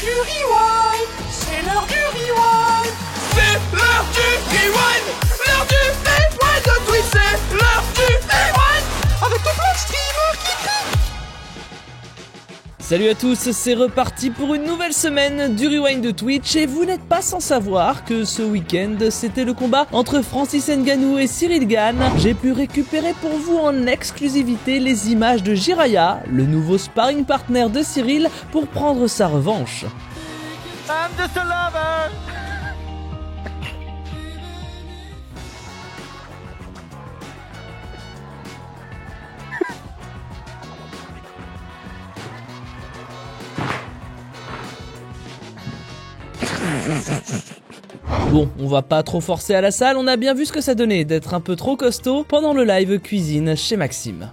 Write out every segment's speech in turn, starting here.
du rewind. C'est l'heure du rewind. C'est l'heure du rewind. L'heure du rewind de Twitch. C'est l'heure du rewind. Avec tout plein de streamers qui crient. Salut à tous, c'est reparti pour une nouvelle semaine du Rewind de Twitch et vous n'êtes pas sans savoir que ce week-end c'était le combat entre Francis Ngannou et Cyril Gane. J'ai pu récupérer pour vous en exclusivité les images de Jiraya, le nouveau sparring partner de Cyril, pour prendre sa revanche. I'm just a lover. Bon, on va pas trop forcer à la salle, on a bien vu ce que ça donnait d'être un peu trop costaud pendant le live cuisine chez Maxime.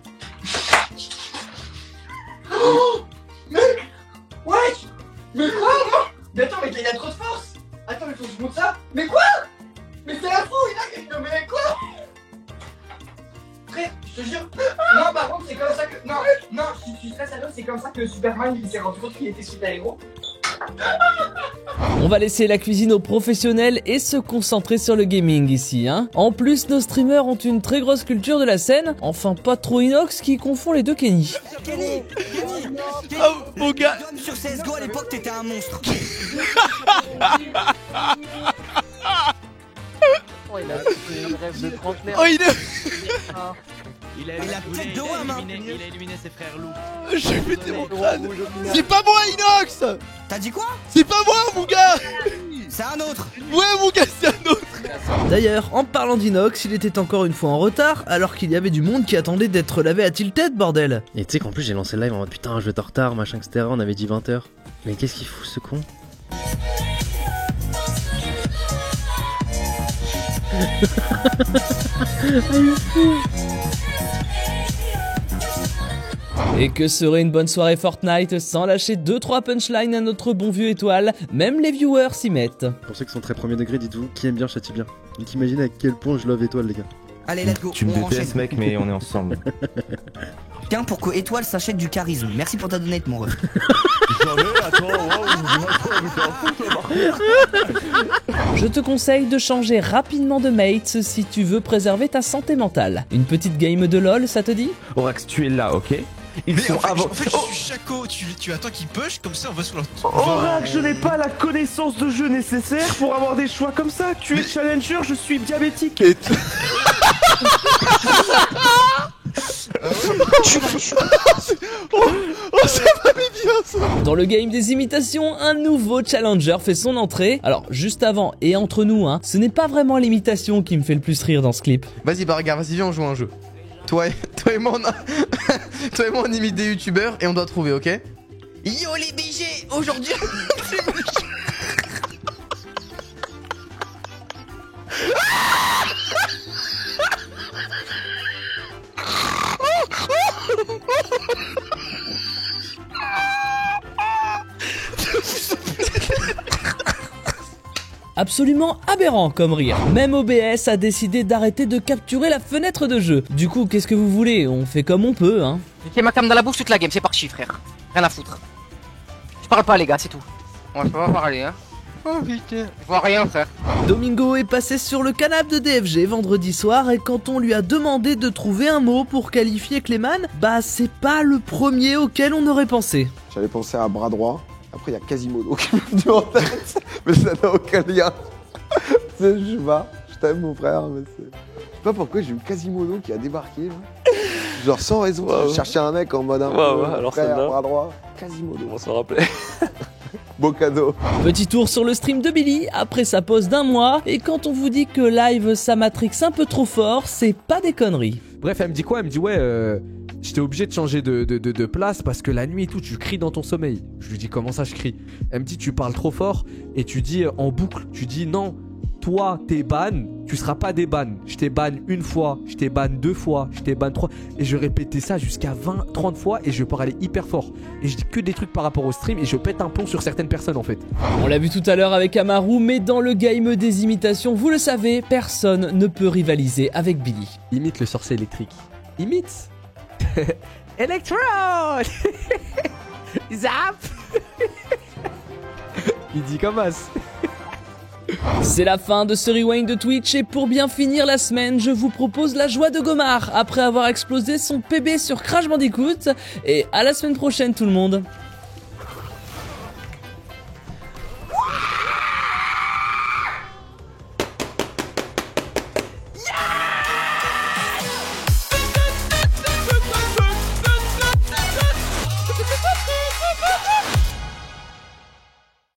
Oh mec. Ouais. Mais quoi? Mais attends, mais il a trop de force. Attends, mais faut que je monte ça. Mais quoi? Mais c'est la fouille là. Mais quoi? Frère, je te jure. Non, par contre, c'est comme ça que... Non, je suis très sérieux, c'est comme ça que Superman il s'est rendu compte qu'il était super héros. On va laisser la cuisine aux professionnels et se concentrer sur le gaming ici, hein. En plus, nos streamers ont une très grosse culture de la scène, enfin pas trop inox qui confond les deux Kenny. Kenny, oh, mon gars, sur CSGO à l'époque t'étais un monstre. Oh, il a une rêve de trentenaire. oh, Il a la tête de Wam, hein. Il a illuminé ses frères loups. je vais péter mon crâne. C'est pas moi, Inox. T'as dit quoi? C'est pas moi, mon gars. C'est un autre. Ouais, mon gars, c'est un autre. D'ailleurs, en parlant d'Inox, il était encore une fois en retard, alors qu'il y avait du monde qui attendait d'être lavé à Tilted, bordel. Et tu sais qu'en plus j'ai lancé le live en mode putain je vais être en retard, machin etc, on avait dit 20h. Mais qu'est-ce qu'il fout ce con? Et que serait une bonne soirée Fortnite sans lâcher 2-3 punchlines à notre bon vieux étoile, même les viewers s'y mettent. Pour ceux qui sont très premier degré, dites-vous, qui aime bien châtie bien. Donc imaginez à quel point je love étoile les gars. Allez, let's go. Tu me on détestes enchaîne. mec mais on est ensemble. Tiens, pour que Étoile s'achète du charisme. Merci pour ta donate, mon ref. Je te conseille de changer rapidement de mates si tu veux préserver ta santé mentale. Une petite game de LOL, ça te dit? Orax, tu es là, ok? Ils Mais sont avant. en fait, je suis Chaco, tu attends qu'il push, comme ça on va sur leur... Orax, je n'ai pas la connaissance de jeu nécessaire pour avoir des choix comme ça. Tu es challenger, je suis diabétique. Oh, ça va bien ça. Dans le game des imitations, un nouveau challenger fait son entrée. Alors, juste avant et entre nous, hein, ce n'est pas vraiment l'imitation qui me fait le plus rire dans ce clip. Vas-y, bah regarde, vas-y, viens, on joue à un jeu. Toi et moi, toi et moi, on imite des youtubeurs et on doit trouver, ok? Yo les BG, aujourd'hui... Absolument aberrant comme rire. Même OBS a décidé d'arrêter de capturer la fenêtre de jeu. Du coup, qu'est-ce que vous voulez? On fait comme on peut, hein. J'ai ma cam dans la bouche toute la game, c'est parti frère. Rien à foutre. Je parle pas les gars, c'est tout. On va pas parler hein. Oh putain, je vois rien frère. Domingo est passé sur le canapé de DFG vendredi soir et quand on lui a demandé de trouver un mot pour qualifier Clayman, bah c'est pas le premier auquel on aurait pensé. J'avais pensé à bras droit. Après, il y a Quasimodo qui m'est venu en tête, mais ça n'a aucun lien. Je sais pas, je t'aime mon frère, mais c'est... Je sais pas pourquoi j'ai eu Quasimodo qui a débarqué, là. Genre sans raison, je cherchais un mec en mode un peu alors frère, celle-là. bras droit. Quasimodo. On s'en rappelait. Beau cadeau. Petit tour sur le stream de Billy après sa pause d'un mois et quand on vous dit que live ça matrix un peu trop fort, c'est pas des conneries. Bref, elle me dit quoi? Elle me dit ouais, j'étais obligé de changer de place parce que la nuit et tout, tu cries dans ton sommeil. Je lui dis comment ça je crie? Elle me dit tu parles trop fort et tu dis en boucle, tu dis non, toi t'es ban, tu seras pas des ban. Je t'ai ban une fois, je t'ai ban deux fois, je t'ai ban trois. Et je répétais ça jusqu'à 20, 30 fois et je parlais hyper fort. Et je dis que des trucs par rapport au stream et je pète un plomb sur certaines personnes en fait. On l'a vu tout à l'heure avec Amaru, mais dans le game des imitations, vous le savez, personne ne peut rivaliser avec Billy. Imite le sorcier électrique. Imite Electro Zap. Il dit comme as. C'est la fin de ce rewind de Twitch et pour bien finir la semaine, je vous propose la joie de Gomard après avoir explosé son PB sur Crash Bandicoot. Et à la semaine prochaine tout le monde.